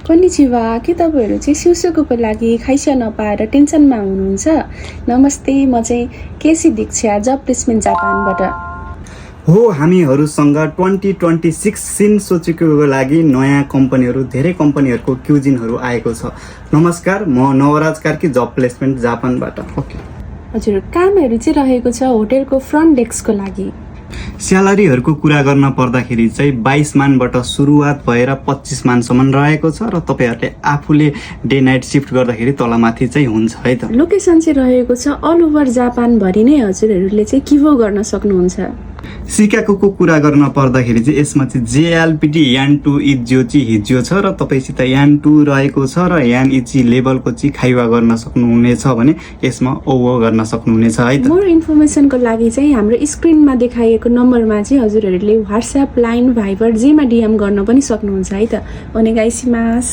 Konnichiwa, के तपाईँहरू चाहिँ सिउसुकोको लागि खाइस नपाएर टेन्सनमा हुनुहुन्छ? नमस्ते, म चाहिँ केसी दीक्षा, जब प्लेसमेन्ट जापानबाट हो। हामीहरूसँग 2026 सिनसोचिकोको लागि नयाँ कम्पनीहरू, धेरै कम्पनीहरूको क्युजिनहरू आएको छ। नमस्कार, म नवराज कार्की, जब प्लेसमेन्ट जापानबाट। ओके हजुर, कामहरू चाहिँ रहेको छ होटेलको फ्रन्ट डेस्कको लागि। स्यालेरीहरूको कुरा गर्न पर्दाखेरि चाहिँ 22 मानबाट सुरुवात भएर 25 मानसम्म रहेको छ र तपाईँहरूले आफूले डे नाइट सिफ्ट गर्दाखेरि तलमाथि चाहिँ हुन्छ है त। लोकेसन चाहिँ रहेको छ अल ओभर जापानभरि नै हजुरहरूले चाहिँ किभो गर्न सक्नुहुन्छ। सिकागोको कुरा गर्न पर्दाखेरि चाहिँ यसमा चाहिँ जेएलपिटी यान 2 इजियोची हिजियो छ र तपाईँसित यान 2 रहेको छ र यान इची लेभलको चाहिँ खाइवा गर्न सक्नुहुनेछ भने यसमा ओभो गर्न सक्नुहुनेछ है त। मोर इन्फर्मेसनको लागि चाहिँ हाम्रो स्क्रिनमा देखाइएको नम्बरमा चाहिँ हजुरहरूले व्हाट्सएप, लाइन, भाइबर जेमा डिएम गर्न पनि सक्नुहुन्छ है त। ओनेगाइसिमास।